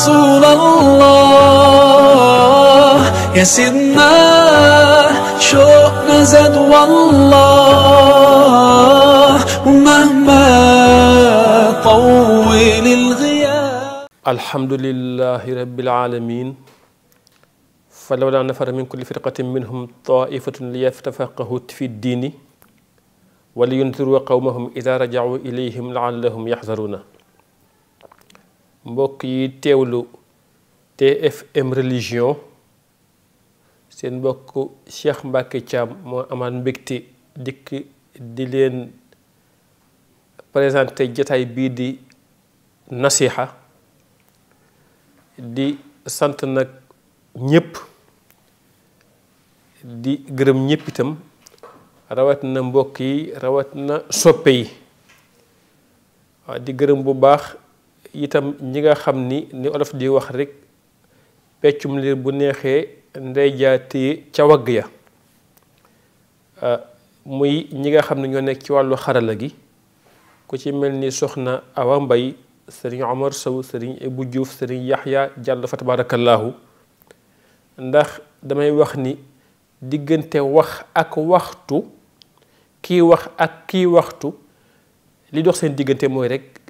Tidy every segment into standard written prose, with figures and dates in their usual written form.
رسول الله يا سيدنا شوقنا زاد والله ومهما طول الغياب. الحمد لله رب العالمين فلولا نفر من كل فرقة منهم طائفة ليتفقهوا في الدين ولينذروا قومهم إذا رجعوا إليهم لعلهم يحذرون. mbokk yi teewlu TFM religion seen mbokk Cheikh Mbacké Thiam moo amaat mbégte dikk di leen présenté jotaay bii di nasiha di sant nag ñépp di gërëm ñépp itam rawat na mbokk yi rawat na soppe yi waaw di gërëm bu baax itam ñi nga xam ni olof di wax rek peccum liir bu neexee ndey jaatee ca wagg ya muy ñi nga xam ne ñoo nekk ci wàllu xarala gi ku ci mel ni soxna Awa Mbay sëriñ Omar Sow sëriñ Ibou Diouf sëriñ Yaxya Jàll fa tabaarakallaahu ndax damay wax ni diggante wax ak waxtu kii wax ak kii waxtu li dox seen diggante mooy rek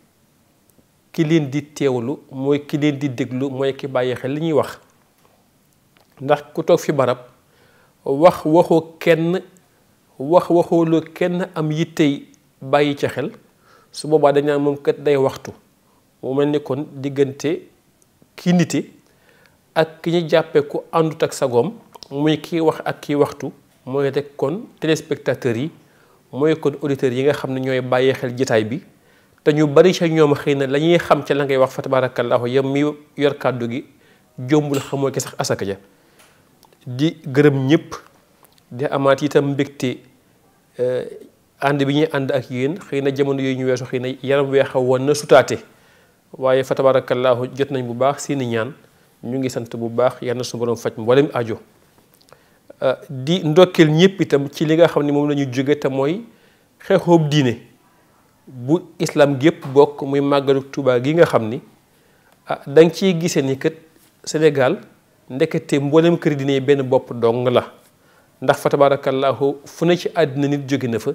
ki leen di teewlu mooy ki leen di déglu mooy ki bàyyi xel li ñuy wax ndax ku toog fi barab wax waxooloo kenn am yittey bàyyi ca xel su boobaa dañaa moom kat day waxtu mu mel ni kon diggante ki nite ak ki ñu jàppee ku àndut ak sagoom muy kii wax ak kii waxtu mooy rek kon téléspectateurs yi mooy kon auditeurs yi nga xam ne ñooy bàyyi xel jitaay bi te ñu bari ca ñoom xëy na la ñuy xam ca la ngay wax fa tabarakallahu yam mi yor kàddu gi jombul xamoo ki sax asaka ja di gërëm ñëpp di amaat itam mbégte ànd bi ñuy ànd ak yéen xëy na jamono yooyu ñu weesu xëy na yaram weexa woon na sutaate waaye fa tabarakallahu jot nañ bu baax seeni ñaan ñu ngi sant bu baax yal na su borom faj mboolem ajo di ndokkeel ñëpp itam ci li nga xam ne moom la ñu jóge te mooy xeexoob diine bu islam gépp bokk muy màggalu Tuubaa gi nga xam ni danga ciy gisee ni kat Sénégal ndekete mboolem kër diine benn bopp dong la ndax fa tabarakallahu fu ne ci àddina nit jóge na fa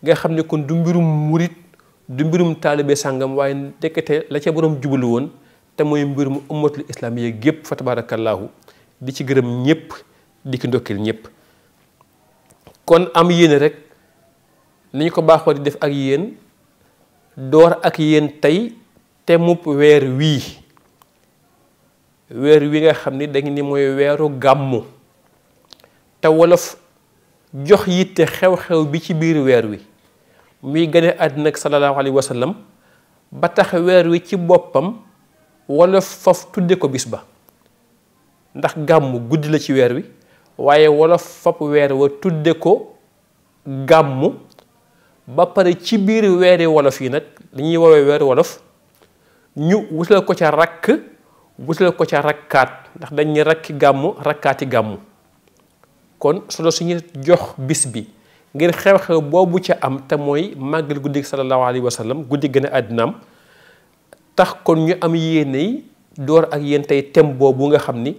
nga xam ne kon du mbirum murit du mbirum taalibe sàngam waaye ndekete la ca borom jubalu woon te mooy mbirum ummatul islamiyya gépp fa tabarakallahu di ci gërëm ñëpp di ki ndokkeel ñëpp kon am yéene rek ni ñu ko baaxoo di def ak yéen door ak yéen tey te mupp weer wi nga xam ni dañ ni mooy weeru gàmmu te wolof jox yitte xew-xew bi ci biir weer wi muy gane àddina ak sallallahu alayhi wa sallam ba tax weer wi ci boppam wolof faf tudde ko bis ba ndax gàmmu guddi la ci weer wi waaye wolof faf weer wa tudde ko gàmmu ba pare ci biir weeri wolof yi nag dañuy woowee weeri wolof ñu wutal ko ca rakk wutal ko ca rakkaat ndax dañuy rakki gàmmu rakkaati gàmmu kon solo suñu jox bis bi ngir xew-xew boobu ca am te mooy màggal guddi sallallahu alayhi wa sallam guddi gën a àddinaam tax kon ñu am yéeney door ak yéen tey thème boobu nga xam ni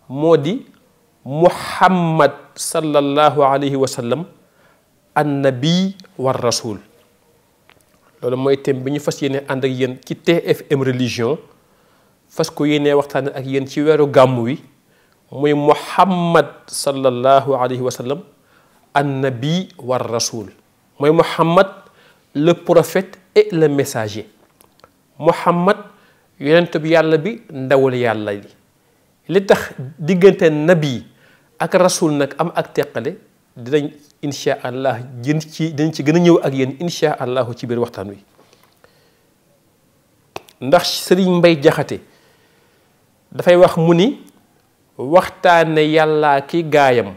moo di Muhammad sallallahu alayhi wa sallam annabi war rasul loolu mooy thème bi ñu fas yéene ànd ak yéen ci TFM religion fas ko yéene waxtaan ak yéen ci weeru gàmmu wi muy Muhammad sallallahu alayhi wa sallam annabi war rasul mooy Muhammad le prophète et le messager Muhammad yonent bi yàlla bi ndawul yàlla li tax diggante nabi ak rasul nag am ak teqale dinañ insha allah dañ ci gën a ñëw ak yéen insha allahu ci biir waxtaan wi ndax Sëriñ Mbay Jaxate dafay wax mu ni waxtaane yàllaa ki gaayam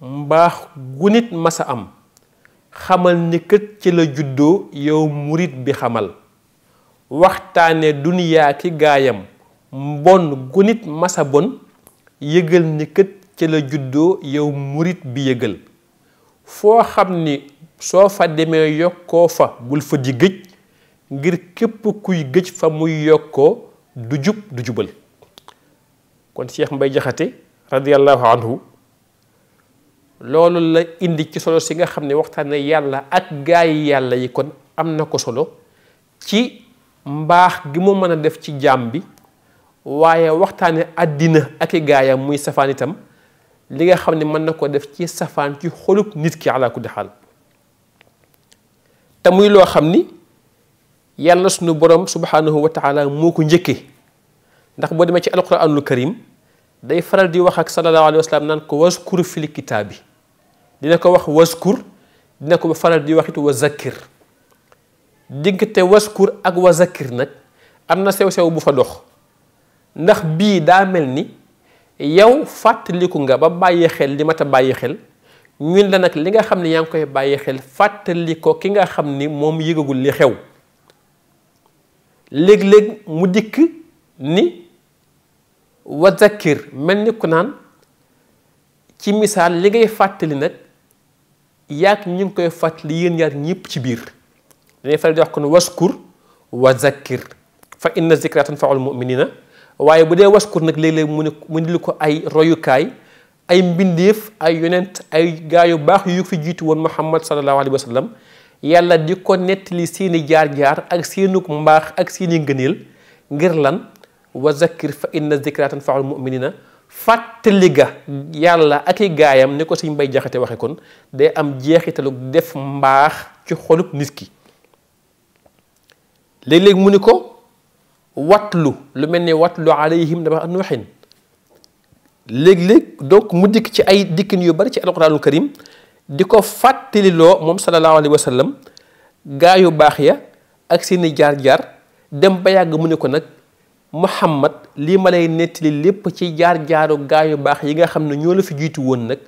mbaax gu nit masa am xamal ni kët ci la juddoo yow murit bi xamal waxtaane duniyaa ki gaayam mbon gu nit masa bon yëgal ni kët ci la juddoo yow murit bi yëgal foo xam ni soo fa demee yokkoo fa bul fa di gëj ngir képp kuy gëj fa muy yokkoo du jub du jubal. kon Cheikh Mbay Jaxate radiyallahu anhu loolu la indi ci solo si nga xam ne waxtaane yàlla ak gaay yàlla yi kon am na ko solo ci mbaax gi mu mën a def ci jaam bi, waaye waxtaane àddina ak i gaayam muy safaan itam li nga xam ne mën na ko def ci safaan ci xolub nit ki ala kulli xaal. te muy loo xam ni yàlla sunu borom subhanahu wa taala moo ko njëkkee, ndax boo demee ci alquranul karim day faral di wax ak sallallahu alayhi wa sallam naan ko waskur fil kitaabi, dina ko wax waskur, dina ko faral di wax it wa zakkir. diggante waskur ak wa zakkir nag am na sew-sew bu fa dox, ndax bii daa mel ni yow fàttaliku nga ba bàyyi xel li mat a bàyyi xel, ñun la nag li nga xam ne yaa ngi koy bàyyi xel fàttali ko ki nga xam ni moom yëgagul li xew. léeg-léeg mu dikk ni wa zakkir mel ni ku naan ci misaal li ngay fàttali nag yaag ñu ngi koy fàttali yéen ñaar ñëpp ci biir. dañuy faral di wax kon waskur wa zakkir fa inna zikra tanfaul muminina, waaye bu dee waskur nag léeg-léeg mu ni ko ay royukaay, ay mbindeef, ay yonent, ay gaa yu baax yu fi jiitu woon Muhammad sallallahu alayhi wa sallam, yàlla di ko nettali seeni jaar-jaar ak seenuk mbaax ak seeni ngëneel. ngir lan? wa zakkir fa inna zikra tanfaul muminina. fàttali ga yàlla ak i gaayam ni ko Sëñ Mbay Jaxate waxe kon day am jeexitalu def mbaax ci xolub nit ki. léeg-léeg mu ni ko watlu, lu mel ni watlu alayhim naba nuuhin. léeg-léeg donc mu dikk ci ay dikkin yu bari ci alquranul karim di ko fàttaliloo moom sallallahu alayhi wa sallam gaa yu baax ya ak seeni jaar-jaar. dem ba yàgg mu ne ko nag Muhammad lii ma lay nettali lépp ci jaar-jaaru gaa yu baax yi nga xam ne ñoo la fi jiitu woon nag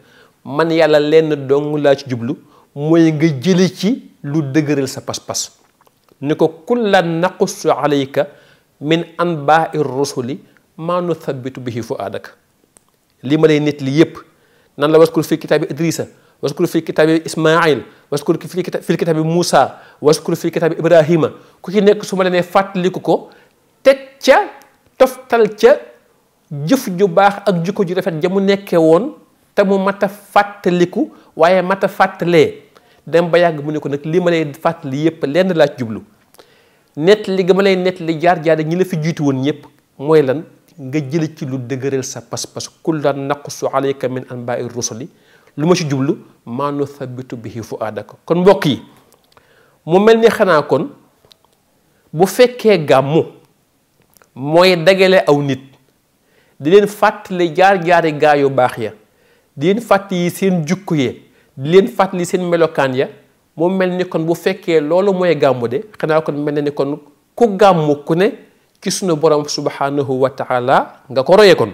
man yàlla lenn dong laa ci jublu, mooy nga jële ci lu dëgëral sa pas-pas. ni ko kullan naqussu alayka min anbaai rusuli maa nuthabitu bihi fuaadaka. lii ma lay nettali yépp nan la waskur fi kitaabi Idrisa, waskur fi kitaabi Ismail, waskur fi kitaabi Moussa, waskur fi kitaabi Ibrahima. ku ci nekk su ma la nee fàttaliku ko, teg ca toftal ca jëf ju baax ak jikko ju rafet ja mu nekkee woon te mu mat a fàttaliku waaye mat a fàttalee. dem ba yàgg mu ne ko nag li ma lay fàttali yépp lenn laa ci jublu, nettali ga ma lay nettali jaar-jaar ñi la fi jiitu woon ñëpp mooy lan? nga jële ci lu dëgëral sa pas-pas. kullan naqussu alayka min anbaai rusuli. lu ma ci jublu maa nuthabitu bihi fuaadaka. kon mbokk yi mu mel ni xanaa kon bu fekkee gàmmu mooy dagale aw nit di leen fàttali jaar-jaari gaa yu baax ya, di leen fàttali seen jukku ye, di leen fàttali seen melokaan ya, mu mel ni kon bu fekkee loolu mooy gàmmu de xanaa kon mel na ni kon ku gàmmu ku ne ci sunu borom subhanahu wa taala nga ko royee kon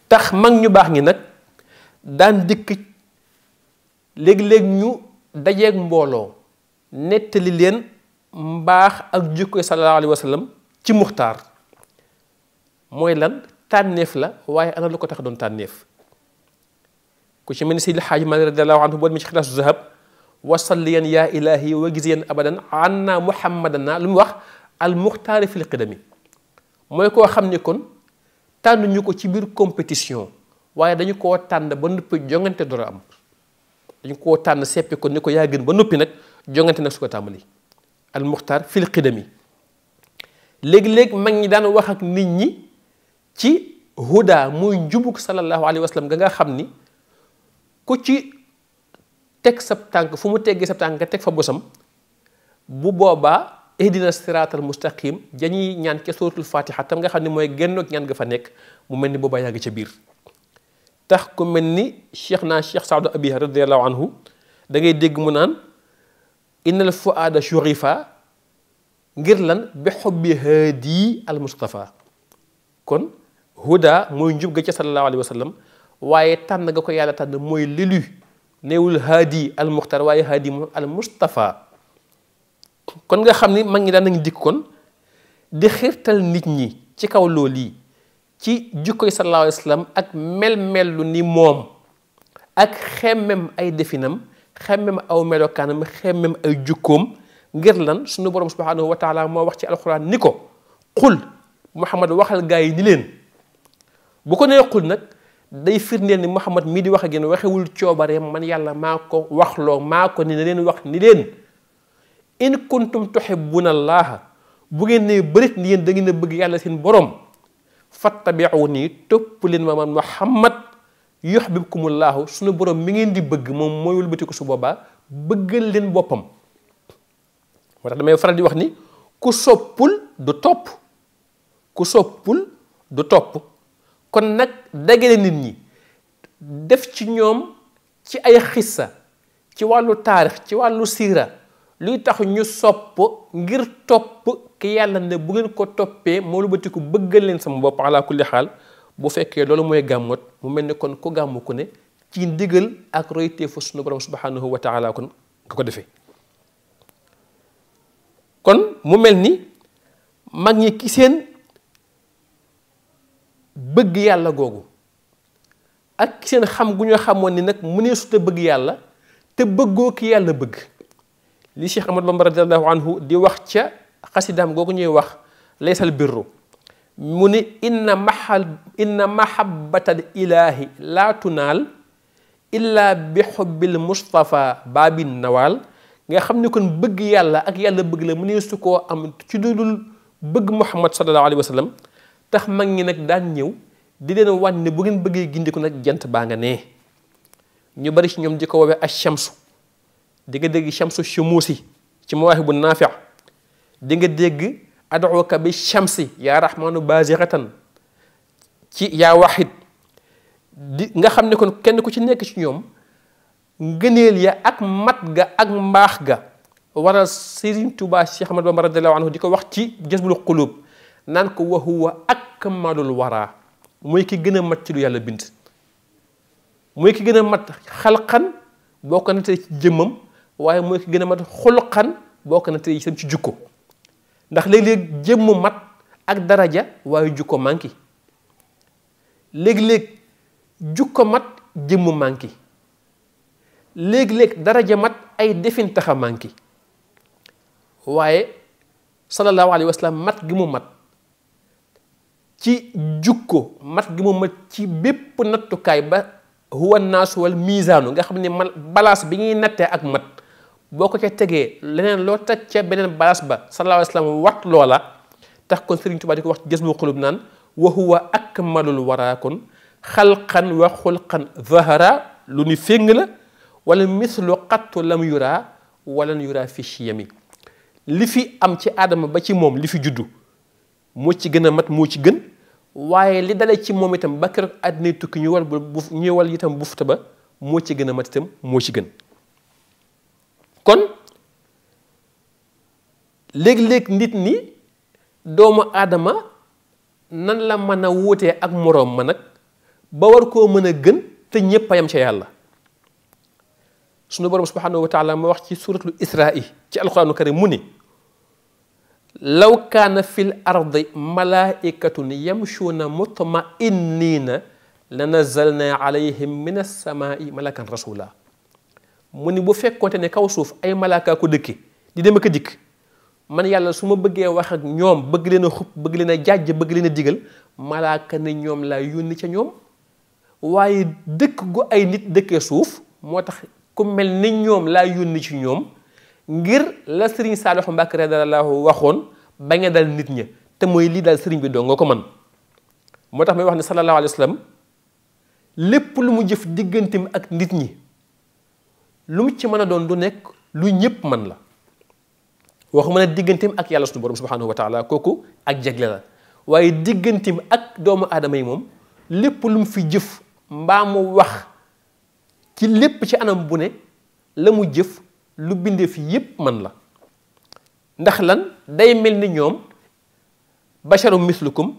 tax mag ñu baax ñi nag daan dikk léeg-léeg ñu dajeeg mbooloo nettali leen mbaax ak jikko sallallahu alayhi wa sallam ci muxtaar. mooy lan? tànneef la, waaye ana lu ko tax doon tànneef. ku ci mel ni Seydi El Hadji Malick radiyallahu anhu boo demee ci Xilaasu Zahab wasalliyan yaa ilahi wa giziyan abadan anna muhammadana lu mu wax al muxtaari fil qidami. mooy koo xam ni kon tànn ñu ko ci biir compétition, waaye dañu koo tànn ba noppi jongante dora am. dañu koo tànn seppi ko ni ko yaa gën ba noppi nag jongante nag su ko tàmbali. al muxtaar fil qidami. léegi-léegi mag ñi daan wax ak nit ñi ci huda muy njubug sallallahu alayhi wa sallam ga nga xam ni ku ci teg sab tànk fu mu teggee sab tànk nga teg fa bosam, bu boobaa ihdina siraatal mustaqim dañuy ñaan ca suratul fatiha tam nga xam ne mooy gennoog ñaan nga fa nekk, mu mel ni boobaa yaa ngi ca biir. tax ku mel ni cheikh Saadu Abi radiyallahu anhu da ngay dégg mu naan innal fuaada shurifa ngir lan bi xobbi haadi al mustafa. kon huda mooy njub ga ca sallallahu alayhi wa sallam, waaye tànn nga ko yàlla tànn mooy l'élu, neewul haadi al muxtar waaye haadi al mustafa. kon nga xam ni mag ñi daan nañu dikk kon di xiirtal nit ñi ci kaw loolu yi ci jikkoy sallallahu alayhi wa sallam ak mel-mellu ni moom ak xemmem ay definam, xemmem aw melokaanam, xemmem ay jukkoom, ngir lan sunu borom subhanahu wa taala moo wax ci alquran ni ko xul Muhammad waxal gaa yi ni leen bu ko nee xul nag day firndeel ni Muhammad mii di wax ak yéen waxewul coobareem man yàlla maa ko waxloo maa ko ni leen wax ni leen in kuntum tuhibbuna allaha bu ngeen nee bërit ni yéen da ngeen a bëgg yàlla seen borom fattabi'uni topp leen ma man Muhammad yuhibbukumullahu sunu borom mi ngeen di bëgg moom mooy wëlbati ko su boobaa bëggal leen boppam. moo tax damay faral di wax ni ku soppul du topp ku soppul du topp kon nag dagale nit ñi def ci ñoom ci ay xissa ci wàllu taarix ci wàllu siira luy tax ñu sopp ngir topp ki yàlla ne bu ngeen ko toppee moo lu batiku bëggal leen sama bopp ala kulli xaal bu fekkee loolu mooy gàmmoot mu mel ni kon ku gàmmu ku ne ci ndigal ak royteefu sunu borom subhanahu wa taala kon nga ko defee kon mu mel ni mag ñi ki seen bëgg yàlla googu ak seen xam gu ñu xamoon ni nag mu nee suta bëgg yàlla te bëggoo ki yàlla bëgg li Cheikh Ahmad Bamba radiallahu anhu di wax ca xasidaam googu ñuy wax laysal birru mu ni inna mahabbatal ilahi laa tunaal illa bi xubbil mustafa baabin nawaal nga xam ni kon bëgg yàlla ak yàlla bëgg la mu nee su koo am ci dudul bëgg Muhammad sallallahu alayhi wa sallam tax mag ñi nag daan ñëw di leen wan ne bu ngeen bëggee gindiku nag jant baa nga nee ñu bari ci ñoom di ko woowee ash-shamsu di nga dégg shamsu shumuusi ci mawaahibu naafi' di nga dégg ad'uka bi shamsi yaa rahmaanu baaziratan ci yaa wahid di nga xam ne kon kenn ku ci nekk ci ñoom ngëneel ya ak mat ga ak mbaax ga waral Sëriñ Tuubaa Cheikh Ahmad Bamba radiyallahu anhu di ko wax ci Jazbul Quluub naan ko wa huwa akmalul waraa mooy ki gën a mat ci lu yàlla bind mooy ki gën a mat xalqan boo ko nattee ci jëmmam waaye mooy ki gën a mat xulqan boo ko nattee itam ci jukko ndax léeg-léeg jëmm mat ak daraja waaye jukko manki léeg-léeg jukko mat jëmm manki léeg-léeg daraja mat ay defin taxa manki waaye sallallahu alayhi wa sallam mat gi mu mat ci jukko mat gi mu mat ci bépp nattukaay ba huwa naasu wal miisaanu nga xam ne man balaas bi ñuy nattee ak mat boo ko ca tegee leneen loo teg ca beneen balaas ba sallallahu alayhi wa sallam wat loola tax kon Sëriñ Tuubaa di ko wax ci Jazbul Quluub naan wa huwa akmalul waraa kon xalqan wa xulqan zahara lu ni féng la wala mislu qattu lam yuraa walan yuraa fi chiyami li fi am ci aadama ba ci moom li fi juddu moo ci gën a mat moo ci gën waaye li dalee ci moom itam ba keroog àddina tukki ñu wal itam bufta ba moo ci gën a mat itam moo ci gën kon léeg-léeg nit ñi doomu aadama nan la mën a wuutee ak moroom ma nag ba war koo mën a gën te ñépp a yam ca yàlla sunu borom subhanahu wa taala ma wax ci suratul Israa ci alquranu karim mu ni law kaana fil ardi malaikatun yamshuuna mutma'inniina la nazalna alayhim min as-samaa'i malakan rasula mu ni bu fekkonte ne kaw suuf ay malaaka ko dëkki di dem ak a dikk man yàlla su ma bëggee wax ak ñoom bëgg leen a xub bëgg leen a jàjj bëgg leen a digal malaaka ne ñoom laa yónni ca ñoom waaye dëkk gu ay nit dëkkee suuf moo tax ku mel ni ñoom laa yónni ci ñoom ngir la sëriñ Saalihu Mbàkke radiyallaahu waxoon ba nga dal nit ña te mooy lii daal sëriñ bi doo nga ko man moo tax may wax ne sallallaahu alayhi wa sallam lépp lu mu jëf digganteem ak nit ñi lu mu ci mën a doon du nekk lu ñëpp man la waxuma ne digganteem ak yàlla suñu borom subhanahu wa taala kooku ak jagle la waaye digganteem ak doomu aadama yi moom lépp lu mu fi jëf mbaa mu wax ci lépp ci anam bu ne la mu jëf lu bindee fi yépp man la ndax lan day mel ni ñoom basharum mislukum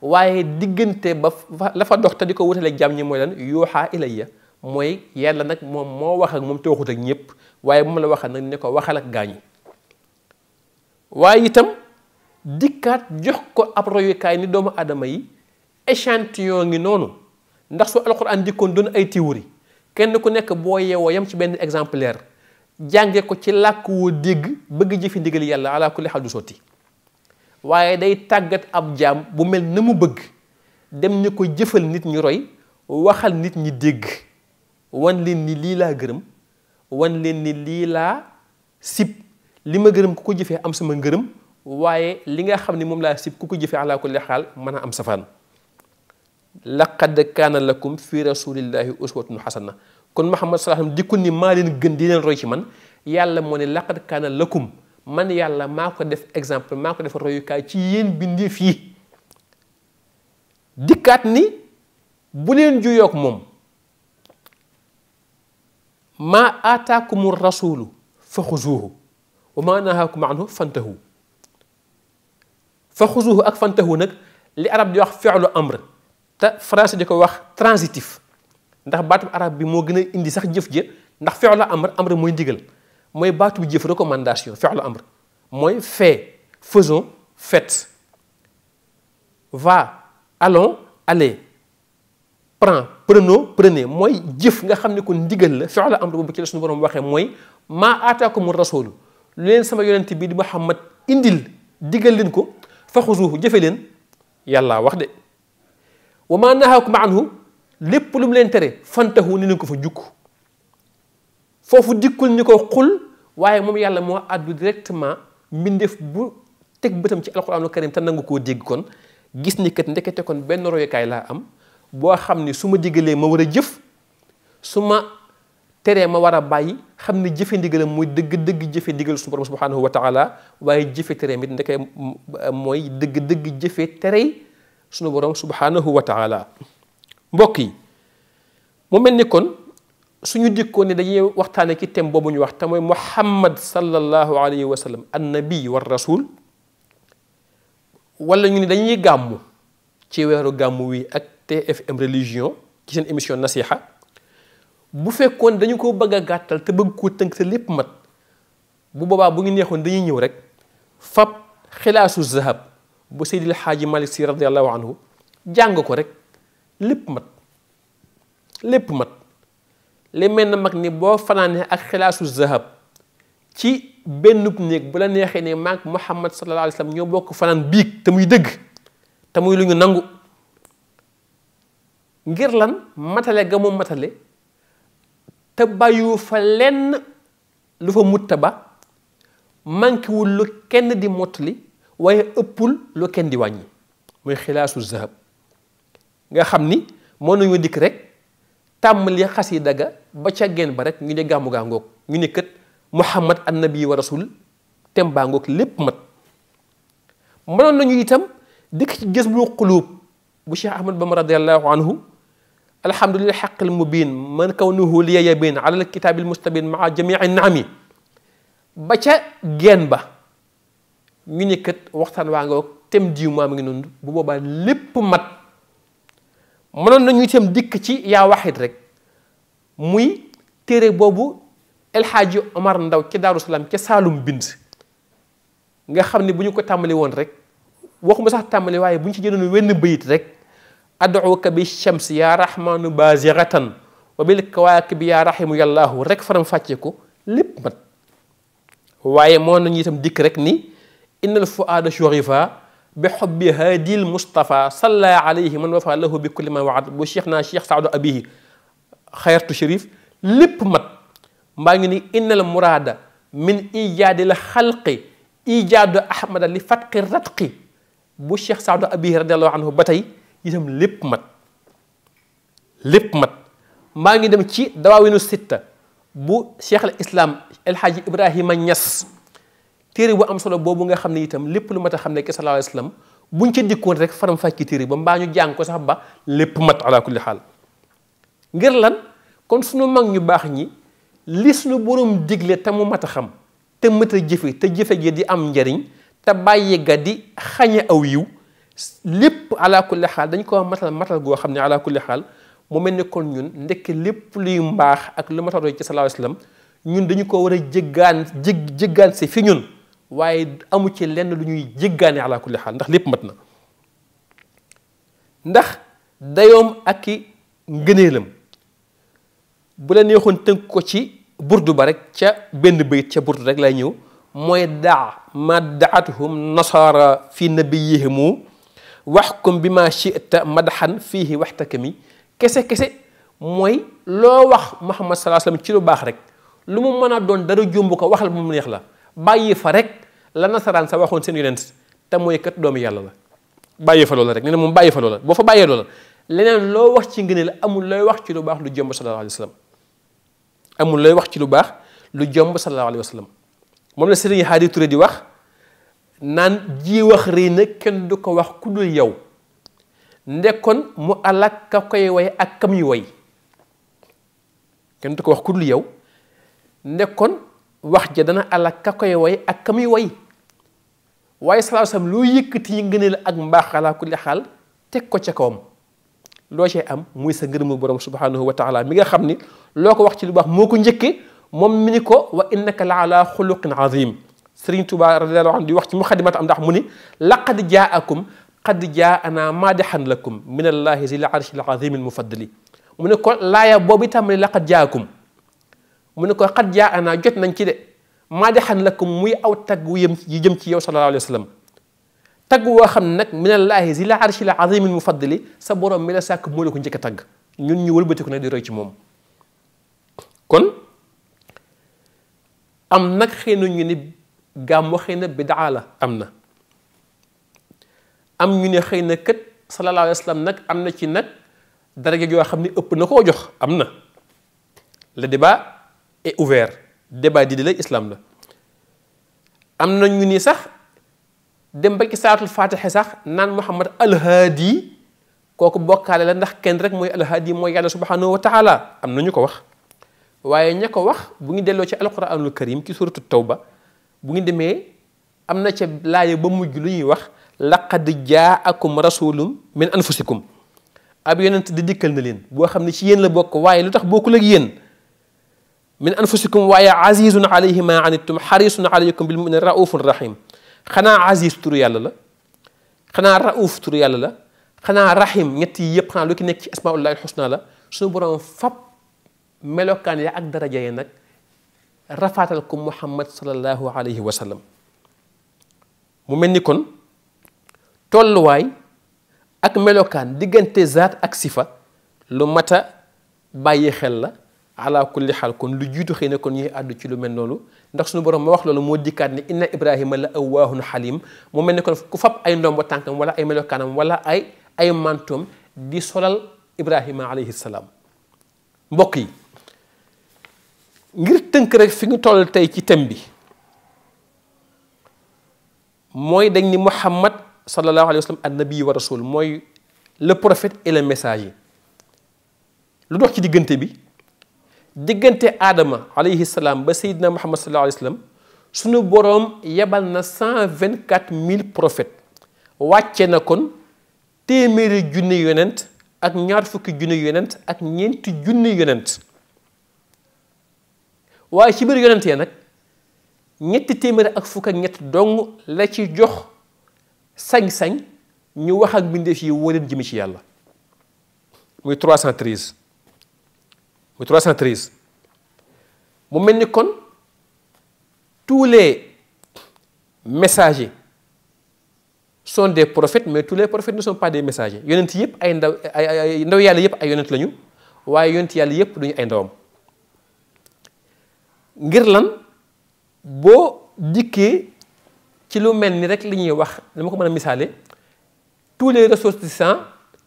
waaye diggante ba la fa dox te di ko wutale jàmm ñi mooy lan yuuxaa ilayya mooy yàlla nag moom moo wax ak moom te waxut ak ñépp waaye bu ma la waxal nag ne ko waxal ak gaañi waaye itam dikkaat jox ko ab royukaay ni doomu aadama yi échantillon ngi noonu ndax su alxuraan dikkoon doon ay théorie kenn ku nekk boo yeewoo yam ci benn exemplaire jànge ko ci làkk woo dégg bëgg jëfi ndigal yàlla ala kulli xaal du sotti waaye day tàggat ab jaam bu mel na mu bëgg dem ni ko jëfal nit ñi roy waxal nit ñi dégg wan leen ni lii laa gërëm wan leen ni lii laa sib li ma gërëm ku ko jëfee am sama ngërëm waaye li nga xam ne moom laa sib ku ko jëfee ala kulli xaal mën a am safaan laqad kaana lakum fi rasulillahi uswatun xasana kon Muhammad sallallahu alayhi wasallam dikkul ni maa leen gën di leen roy ci man yàlla moo ne laqad kaana lakum man yàlla maa ko def exemple maa ko def royukaay ci yéen bindeef yi dikkaat ni bu leen juyoog moom maa aataakumu rasulu fa xuzuuhu wa maa nahaakum anhu fantahu fa xuzuuhu ak fantahu nag li arab di wax fi'lu amr te français di ko wax transitif ndax baatub arab bi moo gën a indi sax jëf ja ndax fi'lu amr mooy ndigal mooy baatub jëf recommandation fi'lu amr mooy fait faisons faites va allons allez prends prenons prenez mooy jëf nga xam ne ko ndigal la fi'lu amr boobu ci la suñu borom waxee mooy maa aataakumu rasulu lu leen sama yonent bi di Muhammad indil digal leen ko fa xuzuuhu jëfe leen yàlla wax de wa maa nahaakum anhu lépp lu mu leen tere fantahu ni leen ko fa jukk foofu dikkul ni ko xul waaye moom yàlla moo àddu directement mbindeef bu teg bëtam ci alquranul karim te nangu koo dégg kon gis ni kat ndekete kon benn royukaay laa am boo xam ni su ma digalee ma war a jëf su ma teree ma war a bàyyi xam ne jëfe ndigalam mooy dëgg-dëgg jëfe ndigal suñu borom subhanahu wa taala waaye jëfe teree mit ndeke mooy dëgg-dëgg jëfe terey suñu borom subhanahu wa taala mbokk yi mu mel ni kon suñu dikkoon ne dañuy waxtaane ci thème boobu ñu wax te mooy Muhammad sallallahu alayhi wa sallam annabi war rasul wala ñu ne dañuy gàmmu ci weeru gàmmu wi ak TFM religion ci seen émission nasiha bu fekkoon dañu ko bëgg a gàttal te bëgg koo tënk te lépp mat bu boobaa bu ngi neexoon dañuy ñëw rek fab xilaasu zahab bu Seydil Xaaji Malik Si radiyallahu anhu jàng ko rek lépp mat lépp mat li mel na mag ni boo fanaanee ak xilaasu zahab ci bennub néeg bu la neexee ne maag Muhammad sallallahu alayhi wa sallam ñoo bokk fanaan biig te muy dëgg te muy lu ñu nangu ngir lan matale ga moom matale te bàyyiwu fa lenn lu fa mutta ba manquéwul lu kenn di mottali waaye ëppul lu kenn di wàññi muy xilaasu zahab nga xam ni moo nañu dikk rek tàmmali xasida ga ba ca genn ba rek ñu ne gàmmu gaa ngoog ñu ne kët Muhammad annabi wa rasul tem baa ngoog lépp mat mënoon nañu itam dikk ci Jazbul Quluub bu Cheikh Ahmad Bamba radiyallahu anhu alhamdulillahi haqqil mubin man kawnuhu liya yabin ala alkitabil mustabin maa jamii naami ba ca genn ba ñu ne kët waxtaan waa ngoog tem diw maa ngi noonu bu boobaa lépp mat mënoon nañu itam dikk ci yaa waxit rek muy téere boobu El Hadji Omar Ndaw ca Daaru Salaam ca Saalum bind nga xam ne bu ñu ko tàmbali woon rek waxuma sax tàmbali waaye bu ñu ci jëloon wenn bayit rek ad'uka bi shamsi yaa rahmanu baziratan wa bil kawaakibi yaa rahimu yàllaahu rek faram fàcce ko lépp mat waaye moo nañu itam dikk rek ni innal fuaada shurifa bi xobbi haadil Mustafa salla alayhi man wafa lahu bi kulli ma waad bu cheikh naa cheikh Saadu Abihi xayartu Chérif lépp mat mbaa ngi ni innal muraada min ijaadil xalqi ijaadu ahmada li fatqi ratqi bu cheikh Saadu Abihi radiallahu anhu ba tey itam lépp mat lépp mat mbaa ngi dem ci dawaawinu sitta bu cheikh al islam El Hadji Ibrahima Niass téere bu am solo boobu nga xam ne itam lépp lu mat a xam ne ki sallallahu alayhi wasallam buñ ca dikkoon rek faram fàcc téere ba mbaa ñu jàng ko sax ba lépp mat ala kulli xaal ngir lan kon suñu mag ñu baax ñi li suñu borom digle te mu mat a xam te mat a jëfe te jëfe gi di am njariñ te bàyyi ga di xañe aw yiw lépp ala kulli xaal dañ ko matal goo xam ne ala kulli xaal mu mel ni kon ñun ndekk lépp luy mbaax ak lu mat a roy ci sallallahu alayhi wasallam ñun dañu ko war a jéggaan si fi ñun waaye amu ci lenn lu ñuy jéggaane ala kulli xaal ndax lépp mat na ndax dayoom ak i ngëneelam bu la neexoon tënk ko ci burdu ba rek ca benn bayit ca burdu rek lay ñëw mooy daa ma daatuhum nasara fi nabiyihimu waxkum bi ma chita madaxan fiihi waxtakami kese mooy loo wax Muhammad salaa sallam ci lu baax rek lu mu mën a doon dara jumb ko waxal bu mu neex la bàyyi fa rek la nasaraan sa waxoon seen yonent te mooy kat doomu yàlla la bàyyi fa loola rek nee na moom bàyyi fa loola boo fa bàyyee loola leneen loo wax ci ngëneel la amul looy wax ci lu baax lu jomb sallallahu alayhi wa sallam amul looy wax ci lu baax lu jomb sallallahu alayhi wa sallam moom la Serigne Hadi Touré di wax naan ji wax rëy na kenn du ko wax ku dul yow ndekkoon mu alak ka koy way ak kam yu way kenn du ko wax ku dul yow ndekkoon wax ja dana alak ka koy way ak kam yu way waaye sallallahu alayhi wa sallam loo yëkkati yi ngëneel ak mbaax ala kulli xaal teg ko ca kawam loo cee am muy sa ngërëmu borom subhanahu wa taala mi nga xam ni loo ko wax ci lu baax moo ko njëkkee moom mi ni ko wa innaka la ala xuluqin azim Sëriñ Tuubaa radiyallahu anhu di wax ci muxadimat am ndax mu ni laqad jaakum qad jaana maadixan lakum min allahi zil arshil azim al mufaddali mu ne ko laaya boobu itam ne laqad jaakum mu ne ko qad jaana jot nañ ci de maadixan lakum muy aw tagg wu yëm yi jëm ci yow sallallahu alayhi wa sallam tagg woo xam ne nag minallaahi zil arshil azimil mufaddali sa borom mi la sàkk moo la ko njëkk a tagg ñun ñu wëlbatiku nag di roy ci moom kon am nag xëy na ñu ni gàmmu xëy na bidaa la am na am ñu ne xëy na kët sallallahu alayhi wa sallam nag am na ci nag daraja yoo xam ne ëpp na koo jox am na le débat est ouvert débat di la islam la am na ñu ni sax dem ba ci saatul faatixe sax naan Muhammad alhaadi kooku bokkaale la ndax kenn rek mooy alhaadi mooy yàlla subhanahu wa taala am na ñu ko wax waaye ña ko wax bu ñu delloo ci alquranul karim ci suratu tawba bu ñu demee am na ca laaya ba mujj lu ñuy wax laqad jaakum rasulum min anfusikum ab yonent di dikkal na leen boo xam ne ci yéen la bokk waaye lu tax bokkul ak yéen min anfusikum waaye azizun alayhi ma anittum xarisun alaykum bil mu'minin raufun rahim xanaa aziz turu yàlla la xanaa rauf turu yàlla la xanaa rahim ñett yi yëpp xanaa lu ki nekk ci asmaullahi alxusna la suñu borom fab melokaan ya ak daraja ya nag rafaatal ko muhammad sallallahu alayhi wa sallam mu mel ni kon tolluwaay ak melokaan diggante zaat ak sifa lu mat a bàyyi xel la ala kulli xaal kon lu jiitu xëy na kon ñuy àddu ci lu mel noonu ndax suñu borom ma wax loolu moo dikkaat ne inna ibrahima la awwaahun xalim mu mel ni kon ku fab ay ndombo tànkam wala ay melokaanam wala ay mantoom di solal ibrahima alayhi salaam mbokk yi ngir tënk rek fi ñu toll tey ci thème bi mooy dañ ni muhammad sallallahu alayhi wa sallam annabi wa rasul mooy le prophète et le messager lu dox ci diggante bi diggante aadama alayhi salaam ba seydina muhammad sallallahu alayhi wa sallam sunu boroom yebal na 124 000 prophètes wàcce na kon téeméeri junni yonent ak ñaar fukki junni yonent ak ñeenti junni yonent waaye ci biir yonent ya nag ñetti téeméeri ak fukk ak ñett dong la ci jox sañ-sañ ñu wax ak mbindeef yi woo leen jëmi ci yàlla muy 313 mu mel ni kon tous les messagers sont des prophètes mais tous les prophètes ne sont pas des messagers yonent yëpp ay ndaw yàlla yëpp ay yonent lañu waaye yonent yàlla yëpp duñu ay ndawam ngir lan boo dikkee ci lu mel ni rek li ñuy wax dama ko mën a misaale tous les ressortissants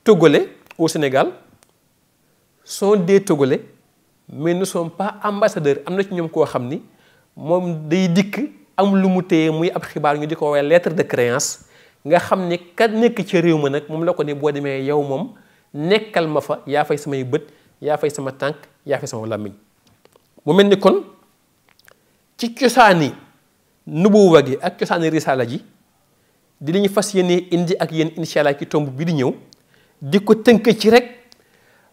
togolais au Sénégal sont des togolais mais ne sont pas ambassadeurs am na ci ñoom koo xam ni moom day dikk am lu mu téye muy ab xibaar ñu di ko woowee lettre de créance nga xam ni ka nekk ci réew ma nag moom la ko ni boo demee yow moom nekkal ma fa yaa fay samay bët yaa fay sama tànk yaa fay sama làmmiñ mu mel ni kon ci cosaani nubuwa gi ak cosaani risaala ji di li ñu fas yéene indi ak yéen incha allah ci tomb bi di ñëw di ko tënk ci rek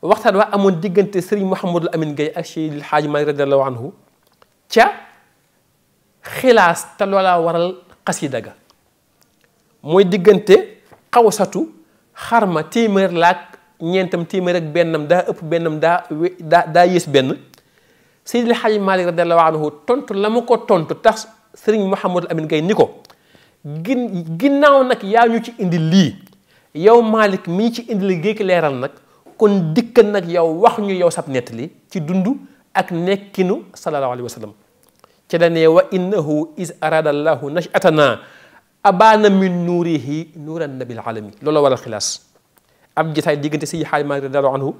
waxtaan waa amoon diggante Serigne Mouhamadul Amin Gaye ak Cheikh El Hadj Malick radiyallahu anhu ca xilaas te loola waral xasida ga mooy diggante xawsatu xarma téeméer laak ñeentam téeméer ak bennam daa ëpp bennam daa yées benn Seydi El Hadji Malick radiyallahu anhu tontu la mu ko tontu tax Serigne Mouhamadul Amin Gaye ni ko ginnaaw nag yaa ñu ci indi lii yow Malick mii ci indi li géeki leeral nag kon dikkal nag yow wax ñu yow sab nettali ci dund ak nekkinu sallallahu alayhi wa sallam ci la ne wa innahu is arada allahu nashatana abana min nuurihi nuuran nabil alami loolu waral xilaas ab jotaay diggante Seydi Hadji Malick radiyallahu anhu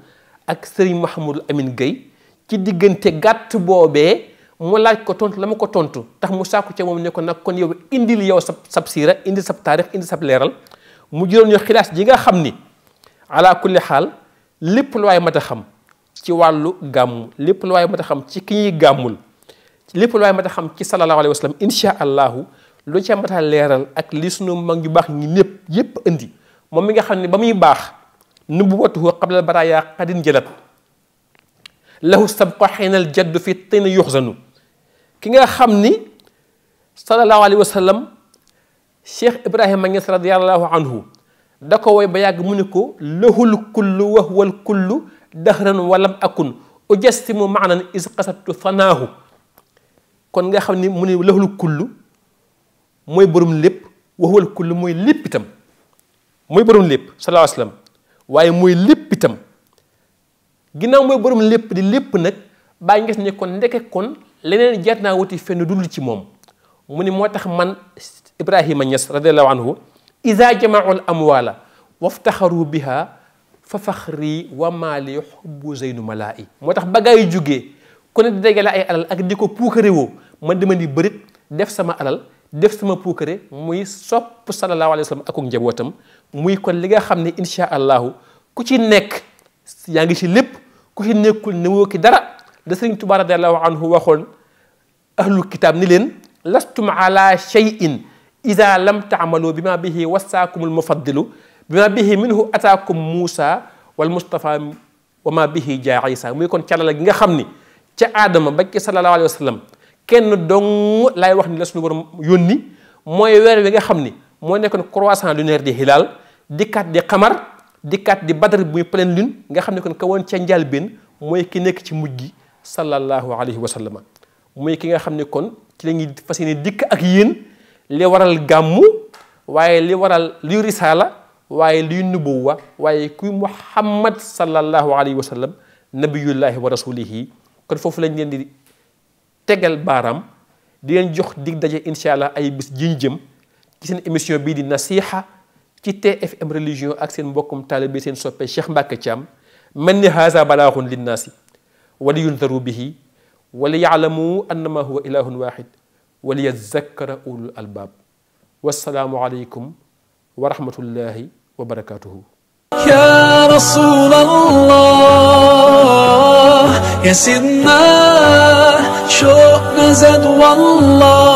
ak Serigne Mouhamadul Amin Gaye ci diggante gàtt boobee mu laaj ko tontu la ma ko tontu tax mu sàkku ca moom ne ko nag kon yow indil yow sab siira indil sab taarix indil sab leeral mu juróon ñu xilaas ji nga xam ni ala kulli xaal lépp lu waay mat a xam ci wàllu gàmmu lépp lu waay mat a xam ci ki ñuy gàmmul lépp lu waay mat a xam ci sallallahu alayhi wa sallam insha allahu lu ca mat a leeral ak li sunu mag ñu baax ñi lépp yépp indi moom mi nga xam ne ba muy baax nubuwatuhu qabla baraaya qadin jëlat lahu sabqa xeenal jaddu fi tina yuxzanu ki nga xam ni sallallahu alayhi wa sallam Cheikh Ibrahima Niass radiyallahu anhu da ko woy ba yàgg mu ne ko lahul kullu wa huwal kullu dahran walam akun ujassimu maanan is qasattu fanaahu kon nga xam ni mu ne lahul kullu mooy borom lépp wa huwal kullu mooy lépp itam mooy borom lépp sallallahu alayhi wa sallam waaye mooy lépp itam ginnaaw mooy borom lépp di lépp nag baa nges ne kon ndeke kon leneen jar naa wuti fenn dul ci moom mu ni moo tax man Ibrahima Niass radiallahu anhu ida jamaau l amwala waftaxaru biha fa faxri wa maali xubbu zeynu malaa i moo tax baggaa yu jógee ku ne di dagale ay alal ak di ko puukare woo man dama ni bërit def sama alal def sama puukare muy sopp sallallahu alayhi wa sallam akuk njabootam muy kon li nga xam ne insha allahu ku ci nekk yaa ngi ci lépp ku ci nekkul ne woo ki dara da Sëriñ Tuubaa radiallahu anhu waxoon ahlul kitaab ni leen lastum ala shay'in ida lam taamalu bi ma bihi wasaakumul mufaddilu bi ma bihi minhu ataakum Muusa wal Mustafa wa ma bihi jaa Isa muy kon calala gi nga xam ni ca aadama ba ci sallallahu alayhi wa sallam kenn dong laay wax ni la suñu borom yónni mooy weer wi nga xam ni moo nekkoon croissant lunaire di hilaal dikkaat di xamar dikkaat di badar muy pleine lune nga xam ne kon ka woon ca njëlbéen mooy ki nekk ci mujj gi sallallahu alayhi wa sallam muy ki nga xam ne kon ci la ñuy fas yéene dikk ak yéen li waral gàmmu waaye li waral luy risaala waaye luy nubuwa waaye kuy muhammad sallallahu alayhi wa sallam nabiyullahi wa rasulihi kon foofu lañ leen di tegal baaraam di leen jox dig daje incha allah ay bis ji ñu jëm ci seen émission bii di nasiha ci TFM religion ak seen mbokkum taalibe seen soppe Cheikh Mbacke Thiam mel ni haza balaaxun linnaasi wali yundaru bihi wali yaalamu annama huwa ilahun waxid wali yazakkara ulul albaab wassalaamu aleykum wa rahmatullahi wa barakatuhu يا رسول الله يا سيدنا شوقنا زاد والله